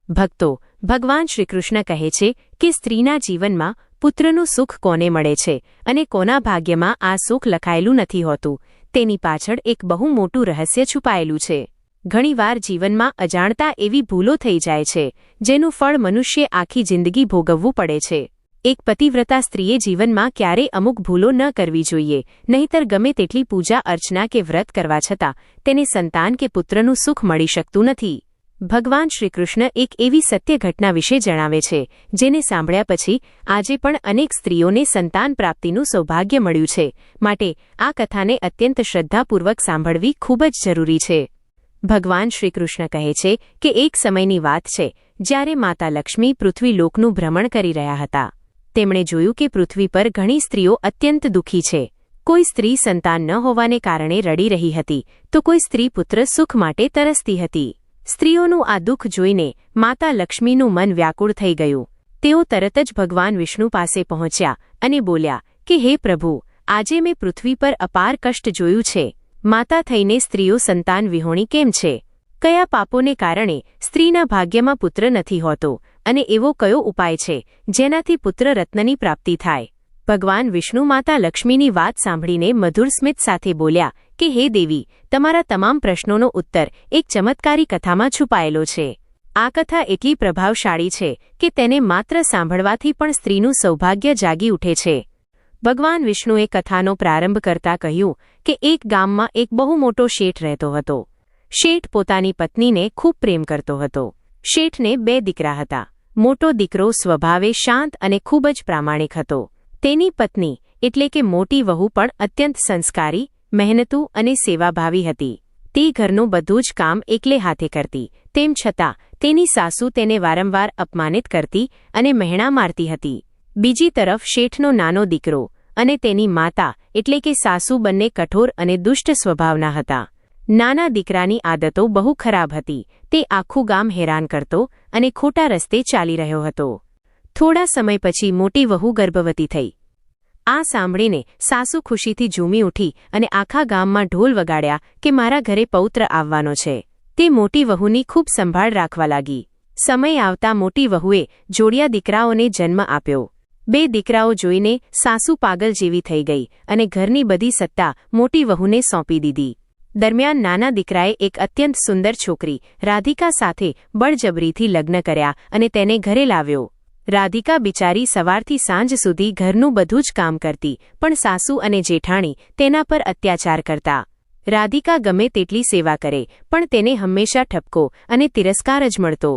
ભક્તો, ભગવાન શ્રીકૃષ્ણ કહે છે કે સ્ત્રીના જીવનમાં પુત્રનું સુખ કોને મળે છે અને કોના ભાગ્યમાં આ સુખ લખાયેલું નથી હોતું, તેની પાછળ એક બહુ મોટું રહસ્ય છુપાયેલું છે. ઘણીવાર જીવનમાં અજાણતા એવી ભૂલો થઈ જાય છે જેનું ફળ મનુષ્ય આખી જિંદગી ભોગવવું પડે છે. એક પતિવ્રતા સ્ત્રીએ જીવનમાં ક્યારે અમુક ભૂલો ન કરવી જોઈએ, નહીંતર ગમે તેટલી પૂજા અર્ચના કે વ્રત કરવા છતાં તેને સંતાન કે પુત્રનું સુખ મળી શકતું નથી. ભગવાન શ્રીકૃષ્ણ એક એવી સત્ય ઘટના વિશે જણાવે છે જેને સાંભળ્યા પછી આજે પણ અનેક સ્ત્રીઓને સંતાન પ્રાપ્તિનું સૌભાગ્ય મળ્યું છે. માટે આ કથાને અત્યંત શ્રદ્ધાપૂર્વક સાંભળવી ખૂબ જ જરૂરી છે. ભગવાન શ્રીકૃષ્ણ કહે છે કે એક સમયની વાત છે જ્યારે માતા લક્ષ્મી પૃથ્વીલોકનું ભ્રમણ કરી રહ્યા હતા. તેમણે જોયું કે પૃથ્વી પર ઘણી સ્ત્રીઓ અત્યંત દુઃખી છે. કોઈ સ્ત્રી સંતાન ન હોવાને કારણે રડી રહી હતી તો કોઈ સ્ત્રી પુત્ર સુખ માટે તરસતી હતી. સ્ત્રીઓનું આ દુઃખ જોઈને માતા લક્ષ્મીનું મન વ્યાકુળ થઈ ગયું. તેઓ તરત જ ભગવાન વિષ્ણુ પાસે પહોંચ્યા અને બોલ્યા કે હે પ્રભુ, આજે મેં પૃથ્વી પર અપાર કષ્ટ જોયું છે. માતા થઈને સ્ત્રીઓ સંતાન વિહોણી કેમ છે? કયા પાપોને કારણે સ્ત્રીના ભાગ્યમાં પુત્ર નથી હોતો અને એવો કયો ઉપાય છે જેનાથી પુત્ર રત્નની પ્રાપ્તિ થાય? ભગવાન વિષ્ણુ માતા લક્ષ્મીની વાત સાંભળીને મધુર સ્મિત સાથે બોલ્યા કે હે દેવી, તમારા તમામ પ્રશ્નોનો ઉત્તર એક ચમત્કારી કથામાં છુપાયેલો છે. આ કથા એટલી પ્રભાવશાળી છે કે તેને માત્ર સાંભળવાથી પણ સ્ત્રીનું સૌભાગ્ય જાગી ઉઠે છે. ભગવાન વિષ્ણુએ કથાનો પ્રારંભ કરતા કહ્યું કે એક ગામમાં એક બહુ મોટો શેઠ રહેતો હતો. શેઠ પોતાની પત્નીને ખૂબ પ્રેમ કરતો હતો. શેઠને 2 દીકરા હતા. મોટો દીકરો સ્વભાવે શાંત અને ખૂબ જ પ્રામાણિક હતો. તેની પત્ની એટલે કે મોટી વહુ પણ અત્યંત સંસ્કારી, મહેનતુ અને સેવાભાવી હતી. તે ઘરનું બધું જ કામ એકલે હાથે કરતી. તેમ છતાં તેની સાસુ તેને વારંવાર અપમાનિત કરતી અને મહેણા મારતી હતી. બીજી તરફ શેઠનો નાનો દીકરો અને તેની માતા એટલે કે સાસુ બંને કઠોર અને દુષ્ટ સ્વભાવના હતા. નાના દીકરાની આદતો બહુ ખરાબ હતી. તે આખું ગામ હેરાન કરતો અને ખોટા રસ્તે ચાલી રહ્યો હતો. થોડા સમય પછી મોટી વહુ ગર્ભવતી થઈ. આ સાંભળીને સાસુ ખુશીથી ઝૂમી ઉઠી અને આખા ગામમાં ઢોલ વગાડ્યા કે મારા ઘરે પૌત્ર આવવાનો છે. તે મોટી વહુની ખૂબ સંભાળ રાખવા લાગી. સમય આવતા મોટી વહુએ જોડિયા દીકરાઓને જન્મ આપ્યો. 2 દીકરાઓ જોઈને સાસુ પાગલ જેવી થઈ ગઈ અને ઘરની બધી સત્તા મોટી વહુને સોંપી દીધી. દરમિયાન નાના દીકરાએ એક અત્યંત સુંદર છોકરી રાધિકા સાથે બળજબરીથી લગ્ન કર્યા અને તેને ઘરે લાવ્યો. રાધિકા બિચારી સવારથી સાંજ સુધી ઘરનું બધું જ કામ કરતી, પણ સાસુ અને જેઠાણી તેના પર અત્યાચાર કરતા. રાધિકા ગમે તેટલી સેવા કરે પણ તેને હંમેશા ઠપકો અને તિરસ્કાર જ મળતો.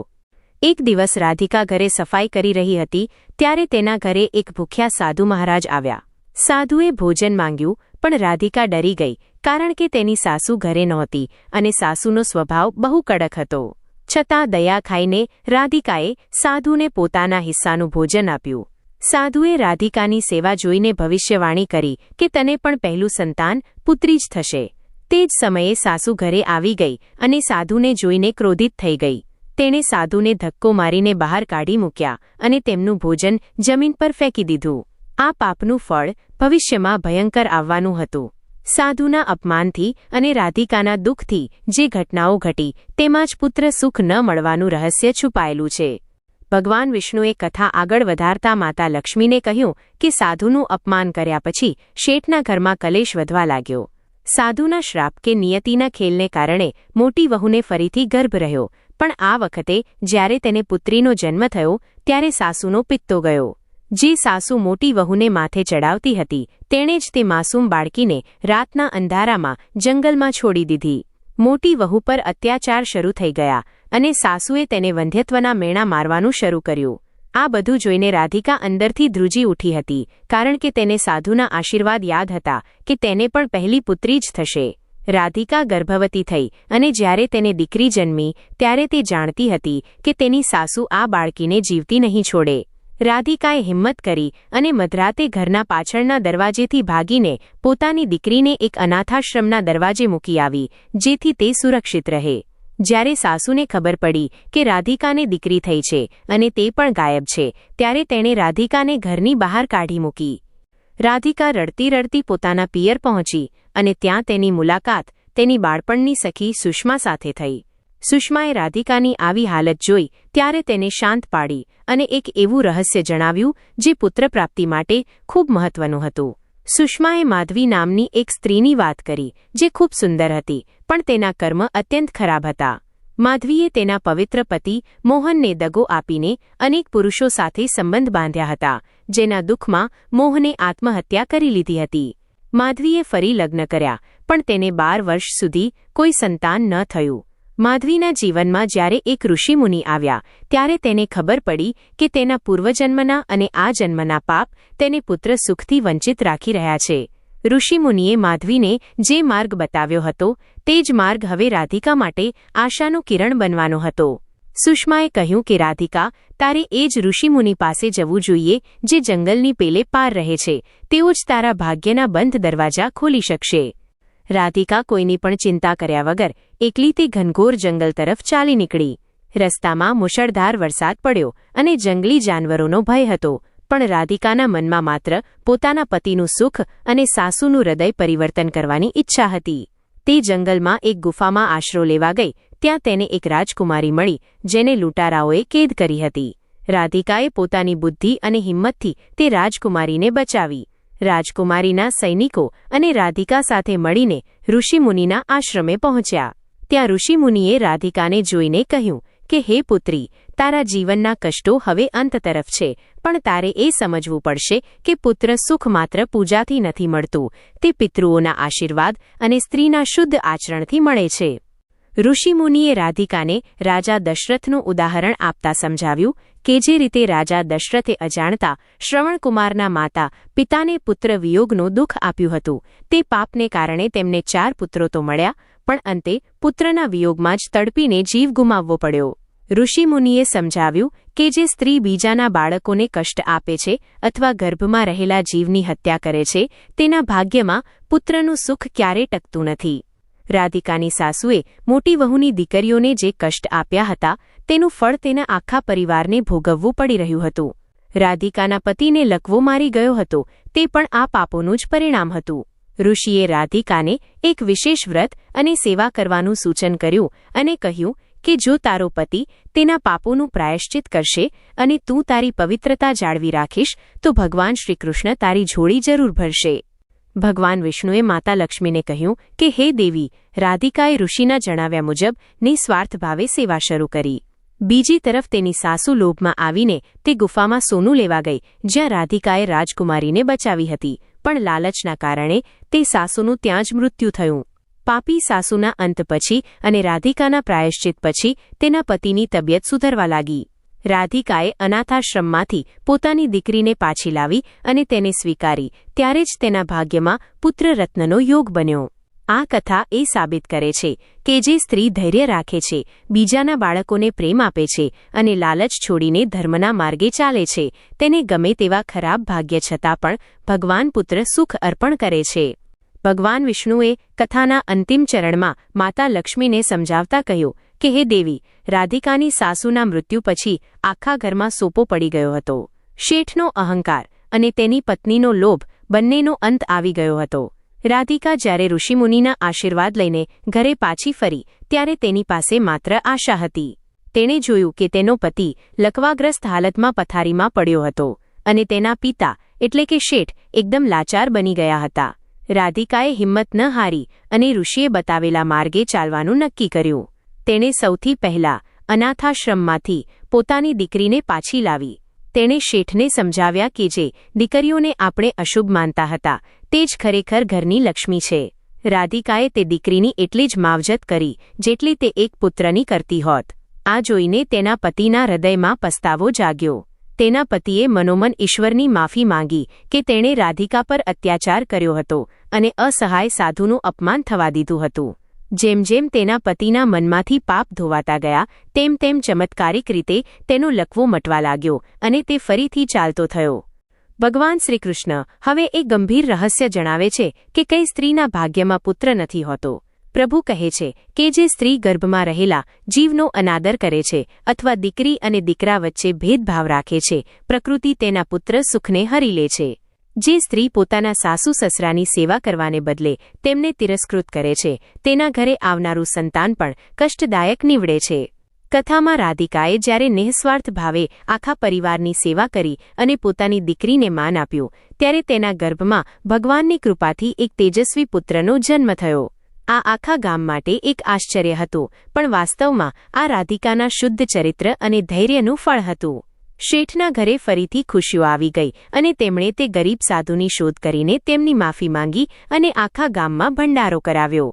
એક દિવસ રાધિકા ઘરે સફાઈ કરી રહી હતી ત્યારે તેના ઘરે એક ભૂખ્યા સાધુ મહારાજ આવ્યા. સાધુએ ભોજન માંગ્યું પણ રાધિકા ડરી ગઈ કારણ કે તેની સાસુ ઘરે નહોતી અને સાસુનો સ્વભાવ બહુ કડક હતો. છતાં દયા ખાઈને રાધિકાએ સાધુને પોતાના હિસ્સાનું ભોજન આપ્યું. સાધુએ રાધિકાની સેવા જોઈને ભવિષ્યવાણી કરી કે તને પણ પહેલું સંતાન પુત્રી જ થશે. તે જ સમયે સાસુ ઘરે આવી ગઈ અને સાધુને જોઈને ક્રોધિત થઈ ગઈ. તેણે સાધુને ધક્કો મારીને બહાર કાઢી મૂક્યા અને તેમનું ભોજન જમીન પર ફેંકી દીધું. આ પાપનું ફળ ભવિષ્યમાં ભયંકર આવવાનું હતું. સાધુના અપમાનથી અને રાધિકાના દુઃખથી જે ઘટનાઓ ઘટી તેમાં જ પુત્ર સુખ ન મળવાનું રહસ્ય છુપાયેલું છે. ભગવાન વિષ્ણુએ કથા આગળ વધારતા માતા લક્ષ્મીને કહ્યું કે સાધુનું અપમાન કર્યા પછી શેઠના ઘરમાં કલેશ વધવા લાગ્યો. સાધુના શ્રાપ કે નિયતિના ખેલને કારણે મોટી વહુને ફરીથી ગર્ભ રહ્યો, પણ આ વખતે જ્યારે તેને પુત્રીનો જન્મ થયો ત્યારે સાસુનો પિત્તો ગયો. જે સાસુ મોટી વહુને માથે ચડાવતી હતી તેણે જ તે માસૂમ બાળકીને રાતના અંધારામાં જંગલમાં છોડી દીધી. મોટી વહુ પર અત્યાચાર શરૂ થઈ ગયા અને સાસુએ તેને વંધ્યત્વના મેણા મારવાનું શરૂ કર્યું. આ બધું જોઈને રાધિકા અંદરથી ધ્રુજી ઉઠી હતી કારણ કે તેને સાધુના આશીર્વાદ યાદ હતા કે તેને પણ પહેલી પુત્રી જ થશે. રાધિકા ગર્ભવતી થઈ અને જ્યારે તેને દીકરી જન્મી ત્યારે તે જાણતી હતી કે તેની સાસુ આ બાળકીને જીવતી નહીં છોડે. રાધિકાએ હિંમત કરી અને મધરાતે ઘરના પાછળના દરવાજેથી ભાગીને પોતાની દીકરીને એક અનાથાશ્રમના દરવાજે મૂકી આવી જેથી તે સુરક્ષિત રહે. જ્યારે સાસુને ખબર પડી કે રાધિકાને દીકરી થઈ છે અને તે પણ ગાયબ છે ત્યારે તેણે રાધિકાને ઘરની બહાર કાઢી મૂકી. રાધિકા રડતી રડતી પોતાના પિયર પહોંચી અને ત્યાં તેની મુલાકાત તેની બાળપણની સખી સુષ્મા સાથે થઈ. સુષ્માએ રાધિકાની આવી હાલત જોઈ ત્યારે તેને શાંત પાડી અને એક એવું રહસ્ય જણાવ્યું જે પુત્ર પ્રાપ્તિ માટે ખૂબ મહત્વનું હતું. સુષ્માએ માધવી નામની એક સ્ત્રીની વાત કરી જે ખૂબ સુંદર હતી પણ તેના કર્મ અત્યંત ખરાબ હતા. માધવીએ તેના પવિત્ર પતિ મોહનને દગો આપીને અનેક પુરુષો સાથે સંબંધ બાંધ્યા હતા, જેના દુઃખમાં મોહને આત્મહત્યા કરી લીધી હતી. માધવીએ ફરી લગ્ન કર્યા પણ તેને 12 વર્ષ સુધી કોઈ સંતાન ન થયું. માધવીના જીવનમાં જ્યારે એક ઋષિમુનિ આવ્યા ત્યારે તેને ખબર પડી કે તેના પૂર્વજન્મના અને આ જન્મના પાપ તેને પુત્ર સુખથી વંચિત રાખી રહ્યા છે. ઋષિમુનિએ માધવીને જે માર્ગ બતાવ્યો હતો તે જ માર્ગ હવે રાધિકા માટે આશાનું કિરણ બનવાનો હતો. સુષ્માએ કહ્યું કે રાધિકા, તારે એ જ ઋષિમુનિ પાસે જવું જોઈએ જે જંગલની પેલે પાર રહે છે. તેઓ જ તારા ભાગ્યના બંધ દરવાજા ખોલી શકશે. રાધિકા કોઈની પણ ચિંતા કર્યા વગર એકલી તે ઘનઘોર જંગલ તરફ ચાલી નીકળી. રસ્તામાં મુશળધાર વરસાદ પડ્યો અને જંગલી જાનવરોનો ભય હતો, પણ રાધિકાના મનમાં માત્ર પોતાના પતિનું સુખ અને સાસુનું હૃદય પરિવર્તન કરવાની ઈચ્છા હતી. તે જંગલમાં એક ગુફામાં આશરો લેવા ગઈ. ત્યાં તેને એક રાજકુમારી મળી જેને લૂંટારાઓએ કેદ કરી હતી. રાધિકાએ પોતાની બુદ્ધિ અને હિંમતથી તે રાજકુમારીને બચાવી. રાજકુમારીના સૈનિકો અને રાધિકા સાથે મળીને ઋષિમુનિના આશ્રમે પહોંચ્યા. ત્યાં ઋષિમુનિએ રાધિકાને જોઈને કહ્યું કે હે પુત્રી, તારા જીવનના કષ્ટો હવે અંત તરફ છે, પણ તારે એ સમજવું પડશે કે પુત્ર સુખ માત્ર પૂજાથી નથી મળતું, તે પિતૃઓના આશીર્વાદ અને સ્ત્રીના શુદ્ધ આચરણથી મળે છે. ઋષિમુનિએ રાધિકાને રાજા દશરથનું ઉદાહરણ આપતા સમજાવ્યું કે જે રીતે રાજા દશરથે અજાણતા શ્રવણકુમારના માતા પિતાને પુત્ર વિયોગનું દુઃખ આપ્યું હતું, તે પાપને કારણે તેમને 4 પુત્રો તો મળ્યા પણ અંતે પુત્રના વિયોગમાં જ તડપીને જીવ ગુમાવવો પડ્યો. ઋષિમુનિએ સમજાવ્યું કે જે સ્ત્રી બીજાના બાળકોને કષ્ટ આપે છે અથવા ગર્ભમાં રહેલા જીવની હત્યા કરે છે તેના ભાગ્યમાં પુત્રનું સુખ ક્યારે ટકતું નથી. રાધિકાની સાસુએ મોટી વહુની દીકરીઓને જે કષ્ટ આપ્યા હતા તેનું ફળ તેના આખા પરિવારને ભોગવવું પડી રહ્યું હતું. રાધિકાના પતિને લકવો મારી ગયો હતો, તે પણ આ પાપોનું જ પરિણામ હતું. ઋષિએ રાધિકાને એક વિશેષ વ્રત અને સેવા કરવાનું સૂચન કર્યું અને કહ્યું કે જો તારો પતિ તેના પાપોનું પ્રાયશ્ચિત કરશે અને તું તારી પવિત્રતા જાળવી રાખીશ તો ભગવાન શ્રીકૃષ્ણ તારી ઝોળી જરૂર ભરશે. ભગવાન વિષ્ણુએ માતા લક્ષ્મીને કહ્યું કે હે દેવી, રાધિકાએ ઋષિના જણાવ્યા મુજબ નિસ્વાર્થ ભાવે સેવા શરૂ કરી. બીજી તરફ તેની સાસુ લોભમાં આવીને તે ગુફામાં સોનું લેવા ગઈ જ્યાં રાધિકાએ રાજકુમારીને બચાવી હતી, પણ લાલચના કારણે તે સાસુનું ત્યાં જ મૃત્યુ થયું. પાપી સાસુના અંત પછી અને રાધિકાના પ્રાયશ્ચિત પછી તેના પતિની તબિયત સુધરવા લાગી. રાધિકાએ અનાથાશ્રમમાંથી પોતાની દીકરીને પાછી લાવી અને તેને સ્વીકારી ત્યારે જ તેના ભાગ્યમાં પુત્ર રત્નનો યોગ બન્યો. આ કથા એ સાબિત કરે છે કે જે સ્ત્રી ધૈર્ય રાખે છે, બીજાના બાળકોને પ્રેમ આપે છે અને લાલચ છોડીને ધર્મના માર્ગે ચાલે છે, તેને ગમે તેવા ખરાબ ભાગ્ય છતાં પણ ભગવાન પુત્ર સુખ અર્પણ કરે છે. ભગવાન વિષ્ણુએ કથાના અંતિમ ચરણમાં માતા લક્ષ્મીને સમજાવતા કહ્યું કે હે દેવી, રાધિકાની સાસુના મૃત્યુ પછી આખા ઘરમાં સોપો પડી ગયો હતો. શેઠનો અહંકાર અને તેની પત્નીનો લોભ બંનેનો અંત આવી ગયો હતો. રાધિકા જ્યારે ઋષિમુનિના આશીર્વાદ લઈને ઘરે પાછી ફરી ત્યારે તેની પાસે માત્ર આશા હતી. તેણે જોયું કે તેનો પતિ લકવાગ્રસ્ત હાલતમાં પથારીમાં પડ્યો હતો અને તેના પિતા એટલે કે શેઠ એકદમ લાચાર બની ગયા હતા. રાધિકાએ હિંમત ન હારી અને ઋષિએ બતાવેલા માર્ગે ચાલવાનું નક્કી કર્યું. તેણે સૌથી પહેલા અનાથાશ્રમમાંથી પોતાની દીકરીને પાછી લાવી. તેણે શેઠને સમજાવ્યા કે જે દીકરીઓને આપણે અશુભ માનતા હતા તે જ ખરેખર ઘરની લક્ષ્મી છે. રાધિકાએ તે દીકરીની એટલી જ માવજત કરી જેટલી તે એક પુત્રની કરતી હોત. આ જોઈને તેના પતિના હૃદયમાં પસ્તાવો જાગ્યો. તેના પતિએ મનોમન ઈશ્વરની માફી માંગી કે તેણે રાધિકા પર અત્યાચાર કર્યો હતો અને અસહાય સાધુનું અપમાન થવા દીધું હતું. જેમ જેમ તેના પતિના મનમાંથી પાપ ધોવાતા ગયા તેમ તેમ ચમત્કારિક રીતે તેનો લકવો મટવા લાગ્યો અને તે ફરીથી ચાલતો થયો. ભગવાન શ્રીકૃષ્ણ હવે એક ગંભીર રહસ્ય જણાવે છે કે કઈ સ્ત્રીના ભાગ્યમાં પુત્ર નથી હોતો. પ્રભુ કહે છે કે જે સ્ત્રી ગર્ભમાં રહેલા જીવનો અનાદર કરે છે અથવા દીકરી અને દીકરા વચ્ચે ભેદભાવ રાખે છે, પ્રકૃતિ તેના પુત્ર સુખને હરી લે છે. જે સ્ત્રી પોતાના સાસુ સસરાની સેવા કરવાને બદલે તેમને તિરસ્કૃત કરે છે તેના ઘરે આવનારું સંતાન પણ કષ્ટદાયક નીવડે છે. કથામાં રાધિકાએ જ્યારે નિઃસ્વાર્થ ભાવે આખા પરિવારની સેવા કરી અને પોતાની દીકરીને માન આપ્યું ત્યારે તેના ગર્ભમાં ભગવાનની કૃપાથી એક તેજસ્વી પુત્રનો જન્મ થયો. આ આખા ગામ માટે એક આશ્ચર્ય હતું, પણ વાસ્તવમાં આ રાધિકાના શુદ્ધ ચરિત્ર અને ધૈર્યનું ફળ હતું. શેઠના ઘરે ફરીથી ખુશીઓ આવી ગઈ અને તેમણે તે ગરીબ સાધુની શોધ કરીને તેમની માફી માંગી અને આખા ગામમાં ભંડારો કરાવ્યો.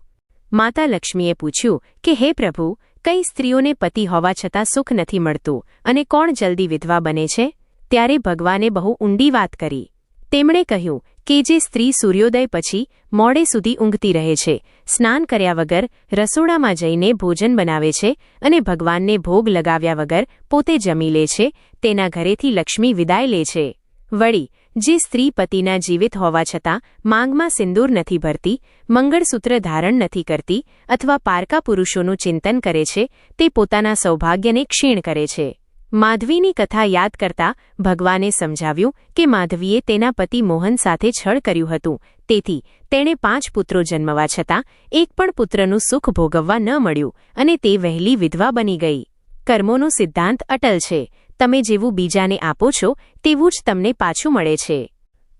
માતા લક્ષ્મીએ પૂછ્યું કે હે પ્રભુ, કઈ સ્ત્રીઓને પતિ હોવા છતાં સુખ નથી મળતું અને કોણ જલ્દી વિધવા બને છે? ત્યારે ભગવાને બહુ ઊંડી વાત કરી. તેમણે કહ્યું કે જે સ્ત્રી સૂર્યોદય પછી મોડે સુધી ઊંઘતી રહે છે, સ્નાન કર્યા વગર રસોડામાં જઈને ભોજન બનાવે છે અને ભગવાનને ભોગ લગાવ્યા વગર પોતે જમી લે છે, તેના ઘરેથી લક્ષ્મી વિદાય લે છે. વળી જે સ્ત્રી પતિના જીવિત હોવા છતાં માંગમાં સિંદૂર નથી ભરતી, મંગળસૂત્ર ધારણ નથી કરતી અથવા પારકા પુરુષોનું ચિંતન કરે છે, તે પોતાના સૌભાગ્યને ક્ષીણ કરે છે. માધવીની કથા યાદ કરતા ભગવાને સમજાવ્યું કે માધવીએ તેના પતિ મોહન સાથે છળ કર્યું હતું, તેથી તેણે 5 પુત્રો જન્મવા છતાં એક પણ પુત્રનું સુખ ભોગવવા ન મળ્યું અને તે વહેલી વિધવા બની ગઈ. કર્મોનો સિદ્ધાંત અટલ છે. તમે જેવું બીજાને આપો છો તેવું જ તમને પાછું મળે છે.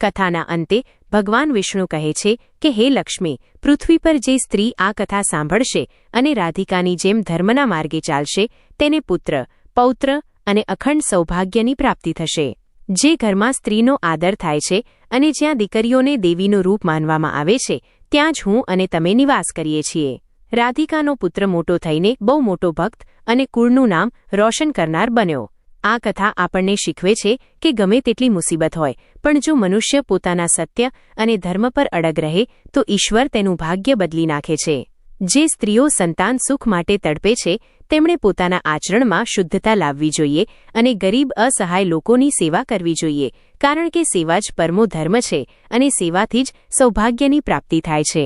કથાના અંતે ભગવાન વિષ્ણુ કહે છે કે હે લક્ષ્મી, પૃથ્વી પર જે સ્ત્રી આ કથા સાંભળશે અને રાધિકાની જેમ ધર્મના માર્ગે ચાલશે તેને પુત્ર, પૌત્ર અને અખંડ સૌભાગ્યની પ્રાપ્તિ થશે. જે ઘરમાં સ્ત્રીનો આદર થાય છે અને જ્યાં દીકરીઓને દેવીનું રૂપ માનવામાં આવે છે ત્યાં જ હું અને તમે નિવાસ કરીએ છીએ. રાધિકાનો પુત્ર મોટો થઈને બહુ મોટો ભક્ત અને કુળનું નામ રોશન કરનાર બન્યો. આ કથા આપણને શીખવે છે કે ગમે તેટલી મુસીબત હોય પણ જો મનુષ્ય પોતાના સત્ય અને ધર્મ પર અડગ રહે તો ઈશ્વર તેનું ભાગ્ય બદલી નાખે છે. જે સ્ત્રીઓ સંતાન સુખ માટે તડપે છે તેમણે પોતાના આચરણમાં શુદ્ધતા લાવવી જોઈએ અને ગરીબ અસહાય લોકોની સેવા કરવી જોઈએ, કારણ કે સેવા જ પરમો ધર્મ છે અને સેવાથી જ સૌભાગ્યની પ્રાપ્તિ થાય છે.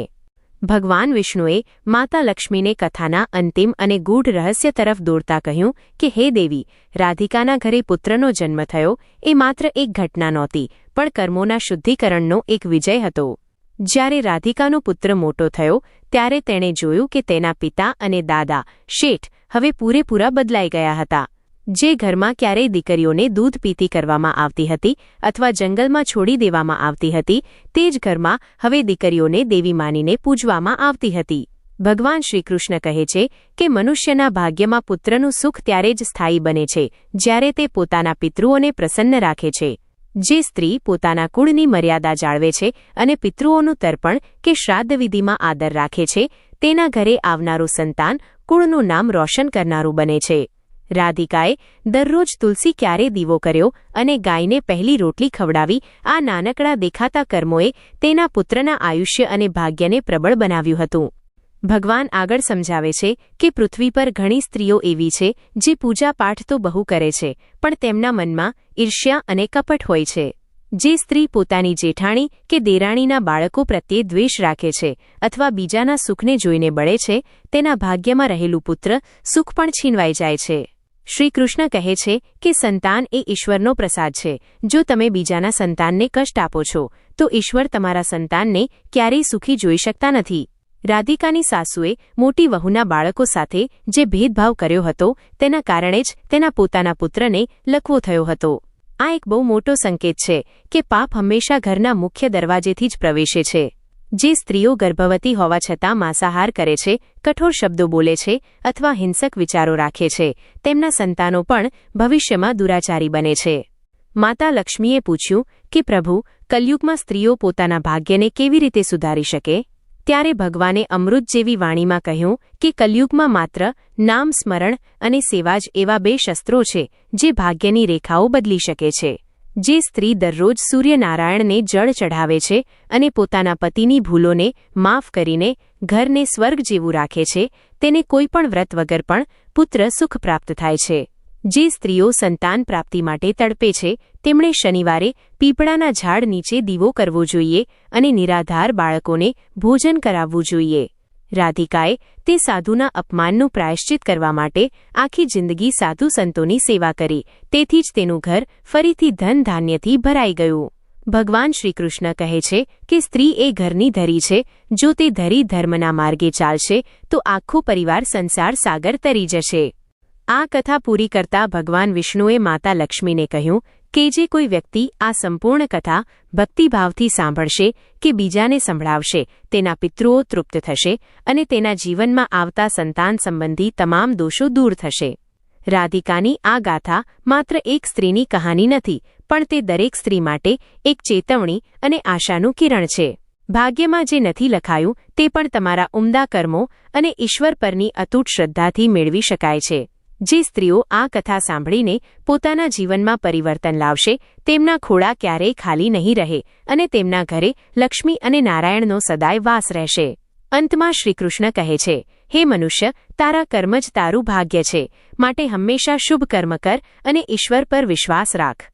ભગવાન વિષ્ણુએ માતા લક્ષ્મીને કથાના અંતિમ અને ગૂઢ રહસ્ય તરફ દોરતા કહ્યું કે હે દેવી, રાધિકાના ઘરે પુત્રનો જન્મ થયો એ માત્ર એક ઘટના નહોતી પણ કર્મોના શુદ્ધિકરણનો એક વિજય હતો. જ્યારે રાધિકાનો પુત્ર મોટો થયો ત્યારે તેણે જોયું કે તેના પિતા અને દાદા શેઠ હવે પૂરેપૂરા બદલાઈ ગયા હતા. જે ઘરમાં ક્યારેય દીકરીઓને દૂધ પીતી કરવામાં આવતી હતી અથવા જંગલમાં છોડી દેવામાં આવતી હતી તે જ ઘરમાં હવે દીકરીઓને દેવી માનીને પૂજવામાં આવતી હતી. ભગવાન શ્રીકૃષ્ણ કહે છે કે મનુષ્યના ભાગ્યમાં પુત્રનું સુખ ત્યારે જ સ્થાયી બને છે જ્યારે તે પોતાના પિતૃઓને પ્રસન્ન રાખે છે. જે સ્ત્રી પોતાના કુળની મર્યાદા જાળવે છે અને પિતૃઓનું તર્પણ કે શ્રાદ્ધવિધિમાં આદર રાખે છે તેના ઘરે આવનારું સંતાન કુળનું નામ રોશન કરનારું બને છે. રાધિકાએ દરરોજ તુલસી ક્યારે દીવો કર્યો અને ગાયને પહેલી રોટલી ખવડાવી આ નાનકડા દેખાતા કર્મોએ તેના પુત્રના આયુષ્ય અને ભાગ્યને પ્રબળ બનાવ્યું હતું. ભગવાન આગળ સમજાવે છે કે પૃથ્વી પર ઘણી સ્ત્રીઓ એવી છે જે પૂજાપાઠ તો બહુ કરે છે પણ તેમના મનમાં ઈર્ષ્યા અને કપટ હોય છે. જે સ્ત્રી પોતાની જેઠાણી કે દેરાણીના બાળકો પ્રત્યે દ્વેષ રાખે છે અથવા બીજાના સુખને જોઈને બળે છે તેના ભાગ્યમાં રહેલું પુત્ર સુખ પણ છીનવાઈ જાય છે. શ્રી કૃષ્ણ કહે છે કે સંતાન એ ઈશ્વરનો પ્રસાદ છે. જો તમે બીજાના સંતાનને કષ્ટ આપો છો તો ઈશ્વર તમારા સંતાનને ક્યારેય સુખી જોઈ શકતા નથી. રાધિકાની સાસુએ મોટી વહુના બાળકો સાથે જે ભેદભાવ કર્યો હતો તેના કારણે જ તેના પોતાના પુત્રને લકવો થયો હતો. આ એક બહુ મોટો સંકેત છે કે પાપ હંમેશા ઘરના મુખ્ય દરવાજેથી જ પ્રવેશે છે. જે સ્ત્રીઓ ગર્ભવતી હોવા છતાં માંસાહાર કરે છે, કઠોર શબ્દો બોલે છે અથવા હિંસક વિચારો રાખે છે તેમના સંતાનો પણ ભવિષ્યમાં દુરાચારી બને છે. માતા લક્ષ્મીએ પૂછ્યું કે પ્રભુ, કલયુગમાં સ્ત્રીઓ પોતાના ભાગ્યને કેવી રીતે સુધારી શકે? ત્યારે ભગવાને અમૃત જેવી વાણીમાં કહ્યું કે કલયુગમાં માત્ર નામ સ્મરણ અને સેવા જ એવા 2 શસ્ત્રો છે જે ભાગ્યની રેખાઓ બદલી શકે છે. જે સ્ત્રી દરરોજ સૂર્યનારાયણને જળ ચઢાવે છે અને પોતાના પતિની ભૂલોને માફ કરીને ઘરને સ્વર્ગ જેવું રાખે છે તેને કોઈ પણ વ્રત વગર પણ પુત્ર સુખ પ્રાપ્ત થાય છે. જે સ્ત્રીઓ સંતાન પ્રાપ્તિ માટે તડપે છે તેમણે શનિવારે પીપળાના ઝાડ નીચે દીવો કરવો જોઈએ અને નિરાધાર બાળકોને ભોજન કરાવવું જોઈએ. રાધિકાએ તે સાધુના અપમાનનું પ્રાયશ્ચિત કરવા માટે આખી જિંદગી સાધુ સંતોની સેવા કરી, તેથી જ તેનું ઘર ફરીથી ધન ધાન્યથી ભરાઈ ગયું. ભગવાન શ્રીકૃષ્ણ કહે છે કે સ્ત્રી એ ઘરની ધરી છે. જો તે ધરી ધર્મના માર્ગે ચાલશે તો આખો પરિવાર સંસાર સાગર તરી જશે. આ કથા પૂરી કરતા ભગવાન વિષ્ણુએ માતા લક્ષ્મીને કહ્યું કે જે કોઈ વ્યક્તિ આ સંપૂર્ણ કથા ભક્તિભાવથી સાંભળશે કે બીજાને સંભળાવશે તેના પિતૃઓ તૃપ્ત થશે અને તેના જીવનમાં આવતા સંતાન સંબંધી તમામ દોષો દૂર થશે. રાધિકાની આ ગાથા માત્ર એક સ્ત્રીની કહાની નથી, પણ તે દરેક સ્ત્રી માટે એક ચેતવણી અને આશાનું કિરણ છે. ભાગ્યમાં જે નથી લખાયું તે પણ તમારા ઉમદા કર્મો અને ઈશ્વર પરની અતૂટ શ્રદ્ધાથી મેળવી શકાય છે. જે સ્ત્રીઓ આ કથા સાંભળીને પોતાના જીવનમાં પરિવર્તન લાવશે તેમના ખોળા ક્યારેય ખાલી નહીં રહે અને તેમના ઘરે લક્ષ્મી અને નારાયણનો સદાય વાસ રહેશે. અંતમાં શ્રીકૃષ્ણ કહે છે, હે મનુષ્ય, તારા કર્મ જ તારું ભાગ્ય છે, માટે હંમેશા શુભ કર્મ કર અને ઈશ્વર પર વિશ્વાસ રાખ.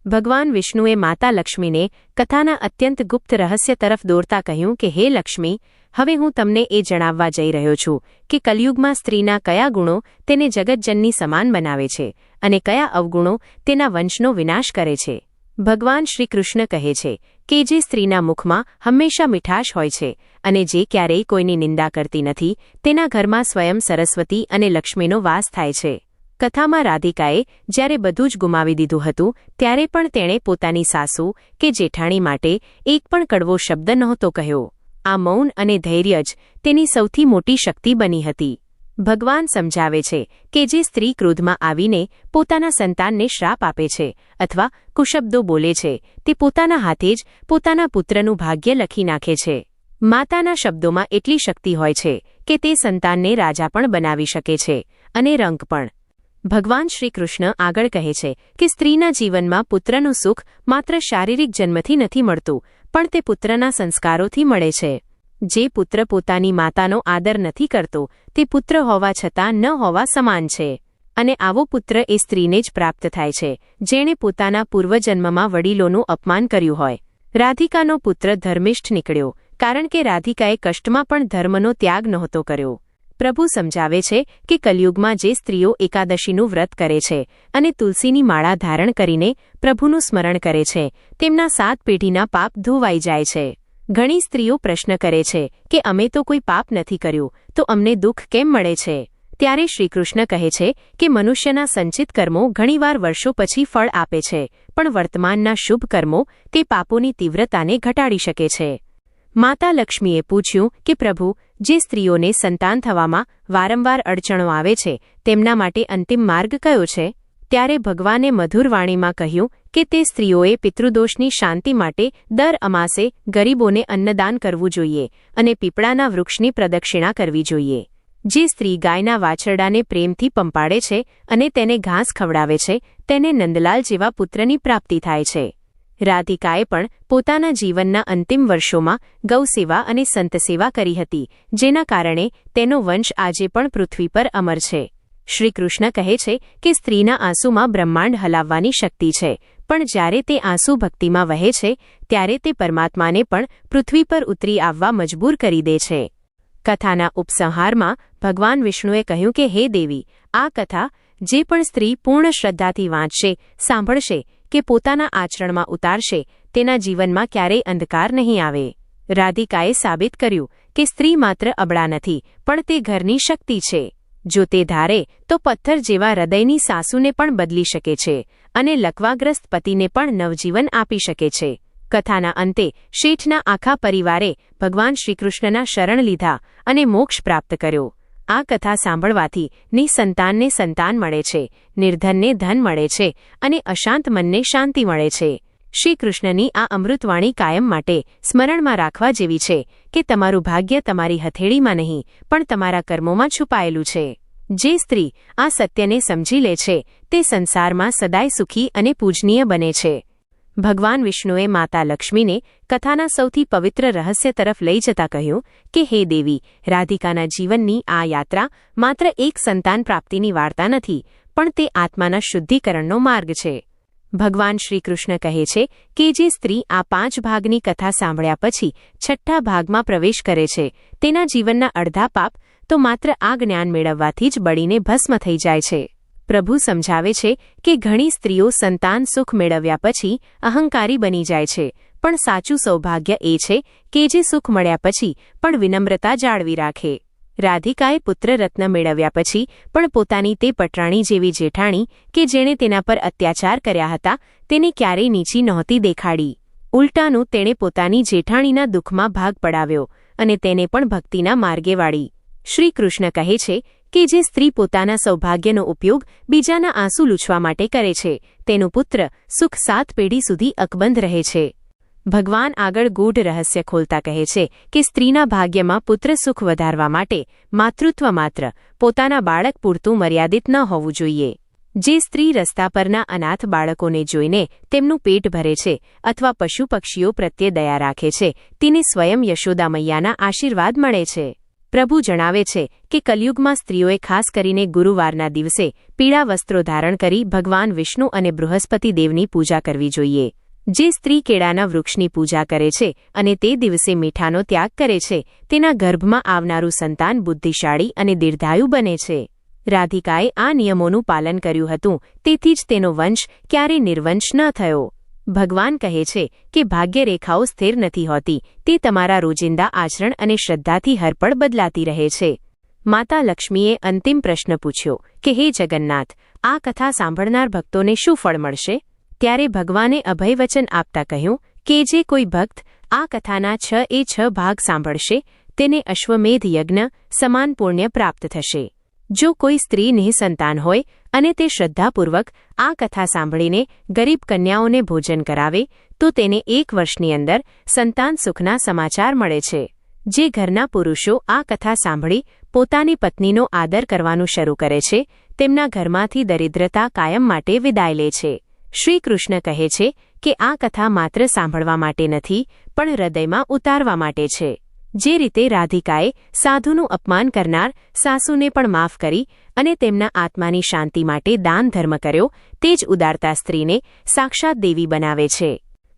ભગવાન વિષ્ણુએ માતા લક્ષ્મીને કથાના અત્યંત ગુપ્ત રહસ્ય તરફ દોરતા કહ્યું કે હે લક્ષ્મી, હવે હું તમને એ જણાવવા જઈ રહ્યો છું કે કલયુગમાં સ્ત્રીના કયા ગુણો તેને જગતજનની સમાન બનાવે છે અને કયા અવગુણો તેના વંશનો વિનાશ કરે છે. ભગવાન શ્રીકૃષ્ણ કહે છે કે જે સ્ત્રીના મુખમાં હંમેશા મીઠાશ હોય છે અને જે ક્યારેય કોઈની નિંદા કરતી નથી તેના ઘરમાં સ્વયં સરસ્વતી અને લક્ષ્મીનો વાસ થાય છે. કથામાં રાધિકાએ જ્યારે બધું જ ગુમાવી દીધું હતું ત્યારે પણ તેણે પોતાની સાસુ કે જેઠાણી માટે એક પણ કડવો શબ્દ નહોતો કહ્યો. આ મૌન અને ધૈર્ય જ તેની સૌથી મોટી શક્તિ બની હતી. ભગવાન સમજાવે છે કે જે સ્ત્રી ક્રોધમાં આવીને પોતાના સંતાનને શ્રાપ આપે છે અથવા કુશબ્દો બોલે છે તે પોતાના હાથે જ પોતાના પુત્રનું ભાગ્ય લખી નાખે છે. માતાના શબ્દોમાં એટલી શક્તિ હોય છે કે તે સંતાનને રાજા પણ બનાવી શકે છે અને રંક પણ. ભગવાન શ્રીકૃષ્ણ આગળ કહે છે કે સ્ત્રીના જીવનમાં પુત્રનું સુખ માત્ર શારીરિક જન્મથી નથી મળતું, પણ તે પુત્રના સંસ્કારોથી મળે છે. જે પુત્ર પોતાની માતાનો આદર નથી કરતો તે પુત્ર હોવા છતાં ન હોવા સમાન છે. અને આવો પુત્ર એ સ્ત્રીને જ પ્રાપ્ત થાય છે જેણે પોતાના પૂર્વજન્મમાં વડીલોનું અપમાન કર્યું હોય. રાધિકાનો પુત્ર ધર્મિષ્ઠ નીકળ્યો કારણ કે રાધિકાએ કષ્ટમાં પણ ધર્મનો ત્યાગ નહોતો કર્યો. પ્રભુ સમજાવે છે કે કલયુગમાં જે સ્ત્રીઓ એકાદશીનું વ્રત કરે છે અને તુલસીની માળા ધારણ કરીને પ્રભુનું સ્મરણ કરે છે તેમના 7 પેઢીના પાપ ધોવાઈ જાય છે. ઘણી સ્ત્રીઓ પ્રશ્ન કરે છે કે અમે તો કોઈ પાપ નથી કર્યું તો અમને દુઃખ કેમ મળે છે. ત્યારે શ્રીકૃષ્ણ કહે છે કે મનુષ્યના સંચિત કર્મો ઘણીવાર વર્ષો પછી ફળ આપે છે, પણ વર્તમાનના શુભ કર્મો તે પાપોની તીવ્રતાને ઘટાડી શકે છે. માતા લક્ષ્મીએ પૂછ્યું કે પ્રભુ, જે સ્ત્રીઓને સંતાન થવામાં વારંવાર અડચણો આવે છે તેમના માટે અંતિમ માર્ગ કયો છે? ત્યારે ભગવાને મધુર વાણીમાં કહ્યું કે તે સ્ત્રીઓએ પિતૃદોષની શાંતિ માટે દર અમાસે ગરીબોને અન્નદાન કરવું જોઈએ અને પીપળાના વૃક્ષની પ્રદક્ષિણા કરવી જોઈએ. જે સ્ત્રી ગાયના વાછરડાને પ્રેમથી પંપાડે છે અને તેને ઘાસ ખવડાવે છે તેને નંદલાલ જેવા પુત્રની પ્રાપ્તિ થાય છે. રાધિકાએ પણ પોતાના જીવનના અંતિમ વર્ષોમાં ગૌસેવા અને સંતસેવા કરી હતી, જેના કારણે તેનો વંશ આજે પણ પૃથ્વી પર અમર છે. શ્રીકૃષ્ણ કહે છે કે સ્ત્રીના આંસુમાં બ્રહ્માંડ હલાવવાની શક્તિ છે, પણ જ્યારે તે આંસુ ભક્તિમાં વહે છે ત્યારે તે પરમાત્માને પણ પૃથ્વી પર ઉતરી આવવા મજબૂર કરી દે છે. કથાના ઉપસંહારમાં ભગવાન વિષ્ણુએ કહ્યું કે હે દેવી, આ કથા જે પણ સ્ત્રી પૂર્ણ શ્રદ્ધાથી વાંચશે, સાંભળશે કે પોતાના આચરણમાં ઉતારશે તેના જીવનમાં ક્યારેય અંધકાર નહીં આવે. રાધિકાએ સાબિત કર્યું કે સ્ત્રી માત્ર અબળા નથી પણ તે ઘરની શક્તિ છે. જો તે ધારે તો પથ્થર જેવા હૃદયની સાસુને પણ બદલી શકે છે અને લકવાગ્રસ્ત પતિને પણ નવજીવન આપી શકે છે. કથાના અંતે શેઠના આખા પરિવારે ભગવાન શ્રીકૃષ્ણના શરણ લીધા અને મોક્ષ પ્રાપ્ત કર્યો. આ કથા સાંભળવાથી નિસંતાનને સંતાન મળે છે, નિર્ધનને ધન મળે છે અને અશાંત મનને શાંતિ મળે છે. શ્રી કૃષ્ણની આ અમૃતવાણી કાયમ માટે સ્મરણમાં રાખવા જેવી છે કે તમારું ભાગ્ય તમારી હથેળીમાં નહીં પણ તમારા કર્મોમાં છુપાયેલું છે. જે સ્ત્રી આ સત્યને સમજી લે છે તે સંસારમાં સદાય સુખી અને પૂજનીય બને છે. ભગવાન વિષ્ણુએ માતા લક્ષ્મીને કથાના સૌથી પવિત્ર રહસ્ય તરફ લઈ જતા કહ્યું કે હે દેવી, રાધિકાના જીવનની આ યાત્રા માત્ર એક સંતાન પ્રાપ્તિની વાર્તા નથી, પણ તે આત્માના શુદ્ધિકરણનો માર્ગ છે. ભગવાન શ્રીકૃષ્ણ કહે છે કે જે સ્ત્રી આ 5 ભાગની કથા સાંભળ્યા પછી 6ઠ્ઠા ભાગમાં પ્રવેશ કરે છે તેના જીવનના અડધા પાપ તો માત્ર આ જ્ઞાન મેળવવાથી જ બળીને ભસ્મ થઈ જાય છે. પ્રભુ સમજાવે છે કે ઘણી સ્ત્રીઓ સંતાન સુખ મેળવ્યા પછી અહંકારી બની જાય છે પણ સાચું સૌભાગ્ય એ છે કે જે સુખ મળ્યા પછી પણ વિનમ્રતા જાળવી રાખે. રાધિકાએ પુત્રરત્ન મેળવ્યા પછી પણ પોતાની તે પટરાણી જેવી જેઠાણી કે જેણે તેના પર અત્યાચાર કર્યા હતા તેને ક્યારેય નીચી નહોતી દેખાડી. ઉલટાનું તેણે પોતાની જેઠાણીના દુઃખમાં ભાગ પડાવ્યો અને તેને પણ ભક્તિના માર્ગે વાળી. શ્રી કૃષ્ણ કહે છે કે જે સ્ત્રી પોતાના સૌભાગ્યનો ઉપયોગ બીજાના આંસુ લૂછવા માટે કરે છે તેનું પુત્ર સુખ 7 પેઢી સુધી અકબંધ રહે છે. ભગવાન આગળ ગૂઢ રહસ્ય ખોલતા કહે છે કે સ્ત્રીના ભાગ્યમાં પુત્ર સુખ વધારવા માટે માતૃત્વ માત્ર પોતાના બાળક પૂરતું મર્યાદિત ન હોવું જોઈએ. જે સ્ત્રી રસ્તા પરના અનાથ બાળકોને જોઈને તેમનું પેટ ભરે છે અથવા પશુ પક્ષીઓ પ્રત્યે દયા રાખે છે તેને સ્વયં યશોદા મૈયાના આશીર્વાદ મળે છે. પ્રભુ જણાવે છે કે કલયુગમાં સ્ત્રીઓએ ખાસ કરીને ગુરુવારના દિવસે પીળા વસ્ત્રો ધારણ કરી ભગવાન વિષ્ણુ અને બૃહસ્પતિ દેવની પૂજા કરવી જોઈએ. જે સ્ત્રી કેળાના વૃક્ષની પૂજા કરે છે અને તે દિવસે મીઠાનો ત્યાગ કરે છે તેના ગર્ભમાં આવનારું સંતાન બુદ્ધિશાળી અને દીર્ઘાયુ બને છે. રાધિકાએ આ નિયમોનું પાલન કર્યું હતું તેથી જ તેનો વંશ ક્યારેય નિર્વંશ ન થયો. ભગવાન કહે છે કે ભાગ્યરેખાઓ સ્થિર નથી હોતી, તે તમારા રોજિંદા આચરણ અને શ્રદ્ધાથી હરપળ બદલાતી રહે છે. માતા લક્ષ્મીએ અંતિમ પ્રશ્ન પૂછ્યો કે હે જગન્નાથ, આ કથા સાંભળનાર ભક્તોને શું ફળ મળશે? ત્યારે ભગવાને અભયવચન આપતા કહ્યું કે જે કોઈ ભક્ત આ કથાના 6 ભાગ સાંભળશે તેને અશ્વમેધ યજ્ઞ સમાન પુણ્ય પ્રાપ્ત થશે. જો કોઈ સ્ત્રી નિઃસંતાન હોય અને તે શ્રદ્ધાપૂર્વક આ કથા સાંભળીને ગરીબ કન્યાઓને ભોજન કરાવે તો તેને 1 વર્ષની અંદર સંતાન સુખના સમાચાર મળે છે. જે ઘરના પુરુષો આ કથા સાંભળી પોતાની પત્નીનો આદર કરવાનું શરૂ કરે છે તેમના ઘરમાંથી દરિદ્રતા કાયમ માટે વિદાય લે છે. શ્રી કૃષ્ણ કહે છે કે આ કથા માત્ર સાંભળવા માટે નથી પણ હૃદયમાં ઉતારવા માટે છે. જે રીતે રાધિકાએ સાધુનું અપમાન કરનાર સાસુને પણ માફ કરી અને તેમના આત્માની શાંતિ માટે દાન ધર્મ કર્યો તે જ ઉદારતા સ્ત્રીને સાક્ષાત દેવી બનાવે છે.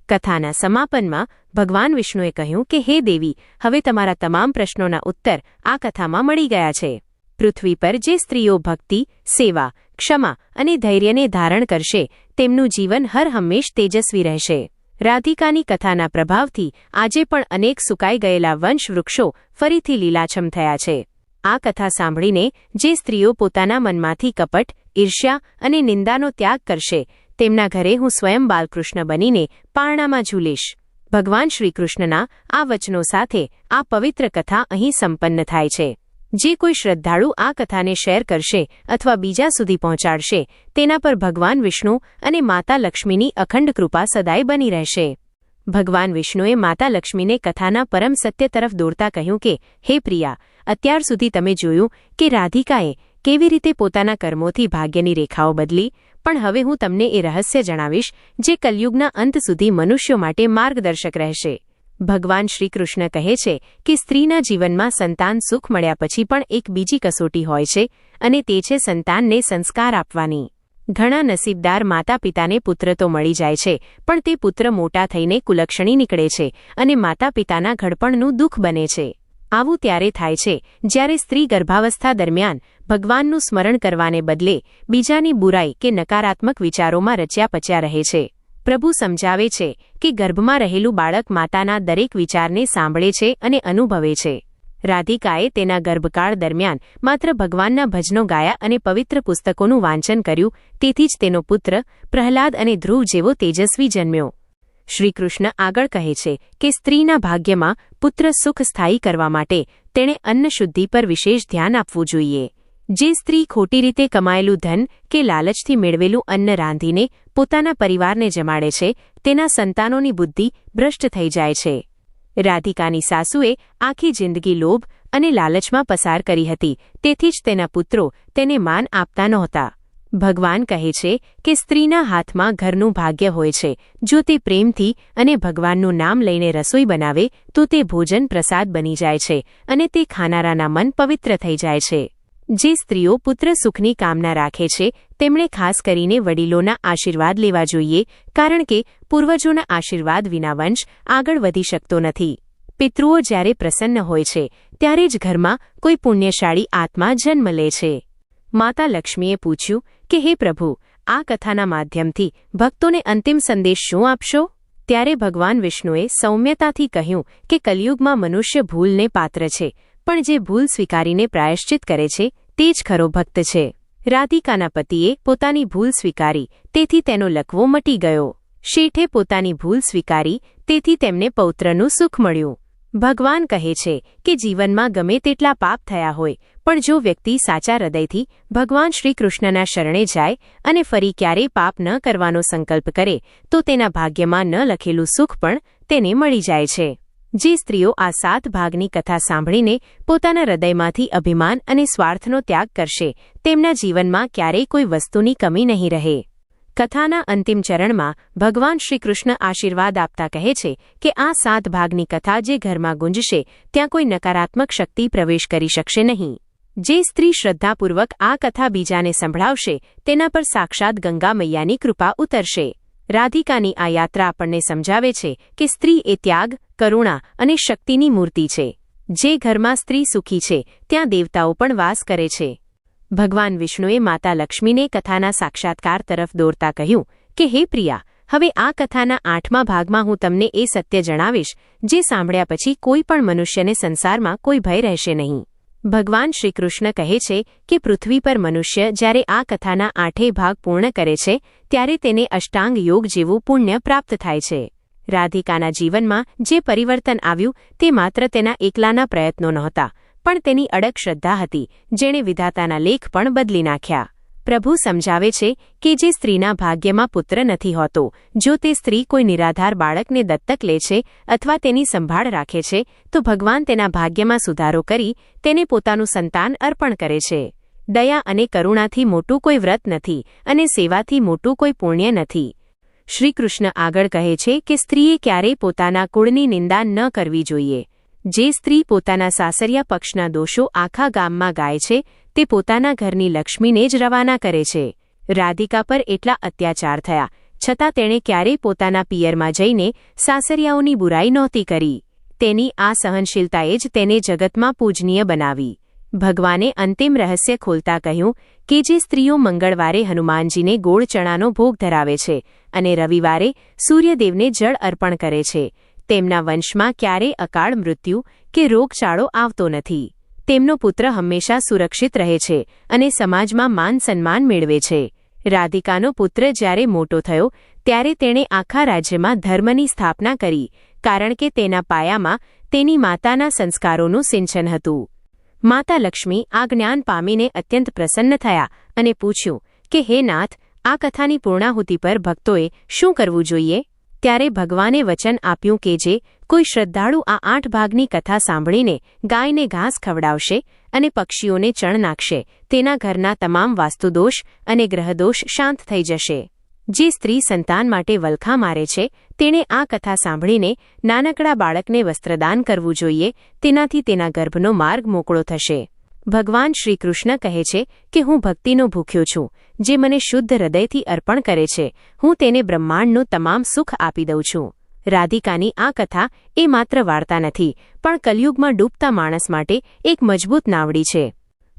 કથાના સમાપનમાં ભગવાન વિષ્ણુએ કહ્યું કે હે દેવી, હવે તમારા તમામ પ્રશ્નોના ઉત્તર આ કથામાં મળી ગયા છે. પૃથ્વી પર જે સ્ત્રીઓ ભક્તિ, સેવા, ક્ષમા અને ધૈર્યને ધારણ કરશે તેમનું જીવન હર હંમેશ તેજસ્વી રહેશે. રાધિકાની કથાના પ્રભાવથી આજે પણ અનેક સુકાઈ ગયેલા વંશવૃક્ષો ફરીથી લીલાછમ થયા છે. આ કથા સાંભળીને જે સ્ત્રીઓ પોતાના મનમાંથી કપટ, ઈર્ષ્યા અને નિંદાનો ત્યાગ કરશે તેમના ઘરે હું સ્વયં બાલકૃષ્ણ બનીને પારણામાં ઝૂલીશ. ભગવાન શ્રીકૃષ્ણના આ વચનો સાથે આ પવિત્ર કથા અહીં સંપન્ન થાય છે. જે કોઈ શ્રદ્ધાળુ આ કથાને શેર કરશે અથવા બીજા સુધી પહોંચાડશે તેના પર ભગવાન વિષ્ણુ અને માતા લક્ષ્મીની અખંડ કૃપા સદાય બની રહેશે. ભગવાન વિષ્ણુએ માતા લક્ષ્મીને કથાના પરમ સત્ય તરફ દોરતા કહ્યું કે હે પ્રિયા, અત્યાર સુધી તમે જોયું કે રાધિકાએ કેવી રીતે પોતાના કર્મોથી ભાગ્યની રેખાઓ બદલી, પણ હવે હું તમને એ રહસ્ય જણાવીશ જે કલયુગના અંત સુધી મનુષ્યો માટે માર્ગદર્શક રહેશે. ભગવાન શ્રીકૃષ્ણ કહે છે કે સ્ત્રીના જીવનમાં સંતાન સુખ મળ્યા પછી પણ એક બીજી કસોટી હોય છે અને તે છે સંતાનને સંસ્કાર આપવાની. ઘણા નસીબદાર માતા પિતાને પુત્ર તો મળી જાય છે પણ તે પુત્ર મોટા થઈને કુલક્ષણી નીકળે છે અને માતા પિતાના ઘડપણનું દુઃખ બને છે. આવું ત્યારે થાય છે જ્યારે સ્ત્રી ગર્ભાવસ્થા દરમિયાન ભગવાનનું સ્મરણ કરવાને બદલે બીજાની બુરાઈ કે નકારાત્મક વિચારોમાં રચ્યા પચ્યા રહે છે. પ્રભુ સમજાવે છે કે ગર્ભમાં રહેલું બાળક માતાના દરેક વિચારને સાંભળે છે અને અનુભવે છે. રાધિકાએ તેના ગર્ભકાળ દરમિયાન માત્ર ભગવાનના ભજનો ગાયા અને પવિત્ર પુસ્તકોનું વાંચન કર્યું તેથી જ તેનો પુત્ર પ્રહલાદ અને ધ્રુવ જેવો તેજસ્વી જન્મ્યો. શ્રીકૃષ્ણ આગળ કહે છે કે સ્ત્રીના ભાગ્યમાં પુત્ર સુખ સ્થાયી કરવા માટે તેણે અન્ન શુદ્ધિ પર વિશેષ ધ્યાન આપવું જોઈએ. જે સ્ત્રી ખોટી રીતે કમાયેલું ધન કે લાલચથી મેળવેલું અન્ન રાંધીને પોતાના પરિવારને જમાડે છે તેના સંતાનોની બુદ્ધિ ભ્રષ્ટ થઈ જાય છે. રાધિકાની સાસુએ આખી જિંદગી લોભ અને લાલચમાં પસાર કરી હતી તેથી જ તેના પુત્રો તેને માન આપતા નહોતા. ભગવાન કહે છે કે સ્ત્રીના હાથમાં ઘરનું ભાગ્ય હોય છે. જો તે પ્રેમથી અને ભગવાનનું નામ લઈને રસોઈ બનાવે તો તે ભોજન પ્રસાદ બની જાય છે અને તે ખાનારાના મન પવિત્ર થઈ જાય છે. જે સ્ત્રીઓ પુત્ર સુખની કામના રાખે છે તેમણે ખાસ કરીને વડીલોના આશીર્વાદ લેવા જોઈએ કારણ કે પૂર્વજોના આશીર્વાદ વિના વંશ આગળ વધી શકતો નથી. પિતૃઓ જ્યારે પ્રસન્ન હોય છે ત્યારે જ ઘરમાં કોઈ પુણ્યશાળી આત્મા જન્મ લે છે. માતા લક્ષ્મીએ પૂછ્યું કે હે પ્રભુ, આ કથાના માધ્યમથી ભક્તોને અંતિમ સંદેશ શું આપશો? ત્યારે ભગવાન વિષ્ણુએ સૌમ્યતાથી કહ્યું કે કલિયુગમાં મનુષ્ય ભૂલને પાત્ર છે, પણ જે ભૂલ સ્વીકારીને પ્રાયશ્ચિત કરે છે તે જ ખરો ભક્ત છે. રાધિકાના પતિએ પોતાની ભૂલ સ્વીકારી, તેથી તેનો લકવો મટી ગયો. શેઠે પોતાની ભૂલ સ્વીકારી, તેથી તેમને પૌત્રનું સુખ મળ્યું. ભગવાન કહે છે કે જીવનમાં ગમે તેટલા પાપ થયા હોય, પણ જો વ્યક્તિ સાચા હૃદયથી ભગવાન શ્રીકૃષ્ણના શરણે જાય અને ફરી ક્યારેય પાપ ન કરવાનો સંકલ્પ કરે તો તેના ભાગ્યમાં ન લખેલું સુખ પણ તેને મળી જાય છે. જે સ્ત્રીઓ આ 7 ભાગની કથા સાંભળીને પોતાના હૃદયમાંથી અભિમાન અને સ્વાર્થનો ત્યાગ કરશે, તેમના જીવનમાં ક્યારેય કોઈ વસ્તુની કમી નહીં રહે. કથાના અંતિમ ચરણમાં ભગવાન શ્રીકૃષ્ણ આશીર્વાદ આપતા કહે છે કે આ 7 ભાગની કથા જે ઘરમાં ગુંજશે ત્યાં કોઈ નકારાત્મક શક્તિ પ્રવેશ કરી શકશે નહીં. જે સ્ત્રી શ્રદ્ધાપૂર્વક આ કથા બીજાને સંભળાવશે તેના પર સાક્ષાત ગંગા મૈયાની કૃપા ઉતરશે. રાધિકાની આ યાત્રા આપણને સમજાવે છે કે સ્ત્રી એ ત્યાગ, કરુણા અને શક્તિની મૂર્તિ છે. જે ઘરમાં સ્ત્રી સુખી છે ત્યાં દેવતાઓ પણ વાસ કરે છે. ભગવાન વિષ્ણુએ માતા લક્ષ્મીને કથાના સાક્ષાત્કાર તરફ દોરતા કહ્યું કે હે પ્રિયા, હવે આ કથાના 8મા ભાગમાં હું તમને એ સત્ય જણાવીશ જે સાંભળ્યા પછી કોઈ પણ મનુષ્યને સંસારમાં કોઈ ભય રહેશે નહીં. ભગવાન શ્રીકૃષ્ણ કહે છે કે પૃથ્વી પર મનુષ્ય જ્યારે આ કથાના 8 ભાગ પૂર્ણ કરે છે ત્યારે તેને અષ્ટાંગ યોગ જેવું પુણ્ય પ્રાપ્ત થાય છે. રાધિકાના જીવનમાં જે પરિવર્તન આવ્યું તે માત્ર તેના એકલાના પ્રયત્નો નહોતા, પણ તેની અડગ શ્રદ્ધા હતી જેણે વિધાતાના લેખ પણ બદલી નાખ્યા. પ્રભુ સમજાવે છે કે જે સ્ત્રીના ભાગ્યમાં પુત્ર નથી હોતો, જો તે સ્ત્રી કોઈ નિરાધાર બાળકને દત્તક લે છે અથવા તેની સંભાળ રાખે છે તો ભગવાન તેના ભાગ્યમાં સુધારો કરી તેને પોતાનું સંતાન અર્પણ કરે છે. દયા અને કરુણાથી મોટું કોઈ વ્રત નથી અને સેવાથી મોટું કોઈ પુણ્ય નથી. શ્રીકૃષ્ણ આગળ કહે છે કે સ્ત્રીએ ક્યારેય પોતાના કુળની નિંદા ન કરવી જોઈએ. જે સ્ત્રી પોતાના સાસરિયા પક્ષના દોષો આખા ગામમાં ગાય છે તે પોતાના ઘરની લક્ષ્મીને જ રવાના કરે છે. રાધિકા પર એટલા અત્યાચાર થયા છતાં તેણે ક્યારેય પોતાના પિયરમાં જઈને સાસરિયાઓની બુરાઈ નહોતી કરી. તેની આ સહનશીલતાએ જ તેને જગતમાં પૂજનીય બનાવી. ભગવાને અંતિમ રહસ્ય ખોલતા કહ્યું કે જે સ્ત્રીઓ મંગળવારે હનુમાનજીને ગોળ ચણાનો ભોગ ધરાવે છે અને રવિવારે સૂર્યદેવને જળ અર્પણ કરે છે તેમના વંશમાં ક્યારેય અકાળ મૃત્યુ કે રોગચાળો આવતો નથી. તેમનો પુત્ર હંમેશા સુરક્ષિત રહે છે અને સમાજમાં માન સન્માન મેળવે છે. રાધિકાનો પુત્ર જ્યારે મોટો થયો ત્યારે તેણે આખા રાજ્યમાં ધર્મની સ્થાપના કરી, કારણ કે તેના પાયામાં તેની માતાના સંસ્કારોનું સિંચન હતું. માતા લક્ષ્મી આ જ્ઞાન પામીને અત્યંત પ્રસન્ન થયા અને પૂછ્યું કે હે નાથ, આ કથાની પૂર્ણાહુતિ પર ભક્તોએ શું કરવું જોઈએ? ત્યારે ભગવાને વચન આપ્યું કે જે કોઈ શ્રદ્ધાળુ આ 8 ભાગની કથા સાંભળીને ગાયને ઘાસ ખવડાવશે અને પક્ષીઓને ચણ નાખશે, તેના ઘરના તમામ વાસ્તુદોષ અને ગ્રહદોષ શાંત થઈ જશે. જે સ્ત્રી સંતાન માટે વલખા મારે છે તેણે આ કથા સાંભળીને નાનકડા બાળકને વસ્ત્રદાન કરવું જોઈએ, તેનાથી તેના ગર્ભનો માર્ગ મોકળો થશે. ભગવાન શ્રીકૃષ્ણ કહે છે કે હું ભક્તિનો ભૂખ્યો છું. જે મને શુદ્ધ હૃદયથી અર્પણ કરે છે હું તેને બ્રહ્માંડનું તમામ સુખ આપી દઉં છું. રાધિકાની આ કથા એ માત્ર વાર્તા નથી, પણ કલયુગમાં ડૂબતા માણસ માટે એક મજબૂત નાવડી છે.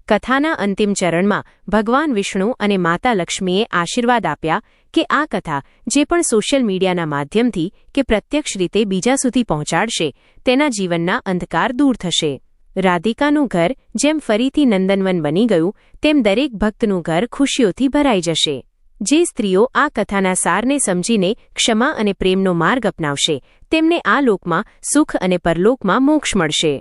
કથાના અંતિમ ચરણમાં ભગવાન વિષ્ણુ અને માતા લક્ષ્મીએ આશીર્વાદ આપ્યા કે આ કથા જે પણ સોશિયલ મીડિયાના માધ્યમથી કે પ્રત્યક્ષ રીતે બીજા સુધી પહોંચાડશે તેના જીવનના અંધકાર દૂર થશે. રાધિકાનું ઘર જેમ ફરીથી નંદનવન બની ગયું તેમ દરેક ભક્તનું ઘર ખુશીઓથી ભરાઈ જશે. જે સ્ત્રીઓ આ કથાના સારને સમજીને ક્ષમા અને પ્રેમનો માર્ગ અપનાવશે તેમને આ લોકમાં સુખ અને પરલોકમાં મોક્ષ મળશે.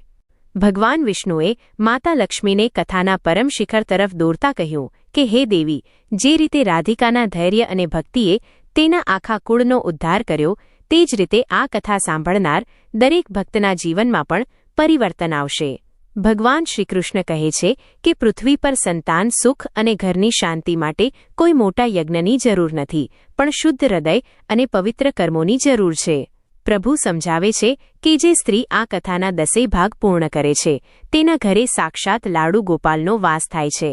ભગવાન વિષ્ણુએ માતા લક્ષ્મીને કથાના પરમ શિખર તરફ દોરતા કહ્યું કે હે દેવી, જે રીતે રાધિકાના ધૈર્ય અને ભક્તિએ તેના આખા કુળનો ઉદ્ધાર કર્યો તે જ રીતે આ કથા સાંભળનાર દરેક ભક્તના જીવનમાં પણ પરિવર્તન આવશે. ભગવાન શ્રીકૃષ્ણ કહે છે કે પૃથ્વી પર સંતાન સુખ અને ઘરની શાંતિ માટે કોઈ મોટા યજ્ઞની જરૂર નથી, પણ શુદ્ધ હૃદય અને પવિત્ર કર્મોની જરૂર છે. પ્રભુ સમજાવે છે કે જે સ્ત્રી આ કથાના 10 ભાગ પૂર્ણ કરે છે તેના ઘરે સાક્ષાત લાડુ ગોપાલનો વાસ થાય છે.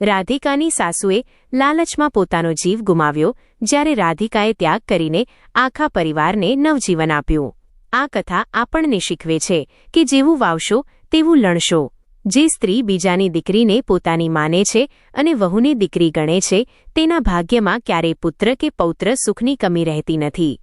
રાધિકાની સાસુએ લાલચમાં પોતાનો જીવ ગુમાવ્યો, જ્યારે રાધિકાએ ત્યાગ કરીને આખા પરિવારને નવજીવન આપ્યું. આ કથા આપણને શીખવે છે કે જેવું વાવશો તેવું લણશો. જે સ્ત્રી બીજાની દીકરીને પોતાની માને છે અને વહુને દીકરી ગણે છે તેના ભાગ્યમાં ક્યારેય પુત્ર કે પૌત્ર સુખની કમી રહેતી નથી.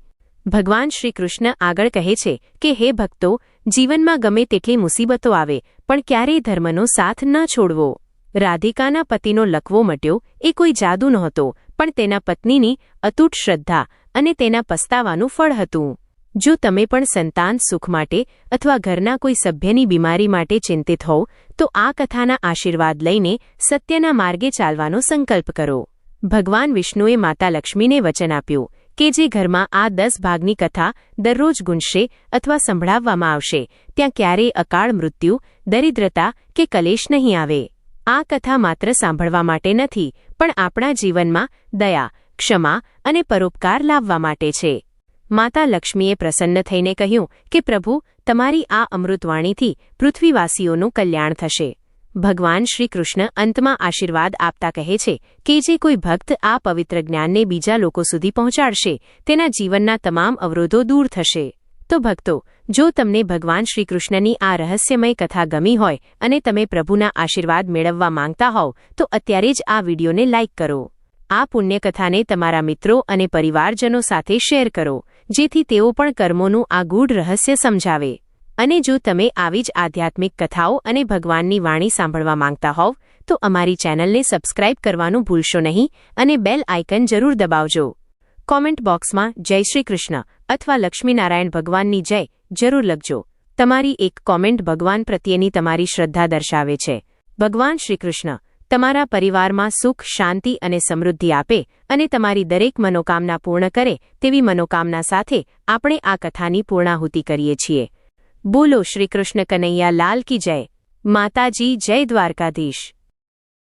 ભગવાન શ્રી કૃષ્ણ આગળ કહે છે કે હે ભક્તો, જીવનમાં ગમે તેટલી મુસીબતો આવે પણ ક્યારેય ધર્મનો સાથ ન છોડવો. રાધિકાના પતિનો લકવો મટ્યો એ કોઈ જાદુ નહોતો, પણ તેના પત્નીની અતૂટ શ્રદ્ધા અને તેના પસ્તાવાનું ફળ હતું. જો તમે પણ સંતાન સુખ માટે અથવા ઘરના કોઈ સભ્યની બીમારી માટે ચિંતિત હોવ તો આ કથાના આશીર્વાદ લઈને સત્યના માર્ગે ચાલવાનો સંકલ્પ કરો. ભગવાન વિષ્ણુએ માતા લક્ષ્મીને વચન આપ્યું કે જે ઘરમાં આ 10 ભાગની કથા દરરોજ ગુંજશે અથવા સંભળાવવામાં આવશે ત્યાં ક્યારેય અકાળ મૃત્યુ, દરિદ્રતા કે કલેશ નહીં આવે. આ કથા માત્ર સાંભળવા માટે નથી, પણ આપણા જીવનમાં દયા, ક્ષમા અને પરોપકાર લાવવા માટે છે. માતા લક્ષ્મીએ પ્રસન્ન થઈને કહ્યું કે પ્રભુ, તમારી આ અમૃતવાણીથી પૃથ્વીવાસીઓનું કલ્યાણ થશે. ભગવાન શ્રી કૃષ્ણ અંતમાં આશીર્વાદ આપતા કહે છે કે જે કોઈ ભક્ત આ પવિત્ર જ્ઞાનને બીજા લોકો સુધી પહોંચાડશે તેના જીવનના તમામ અવરોધો દૂર થશે. તો ભક્તો, જો તમને ભગવાન શ્રી કૃષ્ણની આ રહસ્યમય કથા ગમી હોય અને તમે પ્રભુના આશીર્વાદ મેળવવા માંગતા હોવ તો અત્યારે જ આ વિડીયોને લાઇક કરો. આ પુણ્યકથાને તમારા મિત્રો અને પરિવારજનો સાથે શેર કરો, જેથી તેઓ પણ કર્મોનું આ ગૂઢ રહસ્ય સમજાવે. અને જો તમે આવી જ આધ્યાત્મિક કથાઓ અને ભગવાનની વાણી સાંભળવા માંગતા હોવ તો અમારી ચેનલને સબસ્ક્રાઇબ કરવાનું ભૂલશો નહીં અને બેલ આઇકન જરૂર દબાવજો. કોમેન્ટ બોક્સમાં જય શ્રી કૃષ્ણ અથવા લક્ષ્મીનારાયણ ભગવાનની જય જરૂર લખજો. તમારી એક કોમેન્ટ ભગવાન પ્રત્યેની તમારી શ્રદ્ધા દર્શાવે છે. ભગવાન શ્રી કૃષ્ણ તમારા પરિવારમાં સુખ, શાંતિ અને સમૃદ્ધિ આપે અને તમારી દરેક મનોકામના પૂર્ણ કરે તેવી મનોકામના સાથે આપણે આ કથાની પૂર્ણાહુતિ કરીએ છીએ. બોલો શ્રી કૃષ્ણ કનૈયા લાલ કી જય. માતાજી જય દ્વારકાધીશ.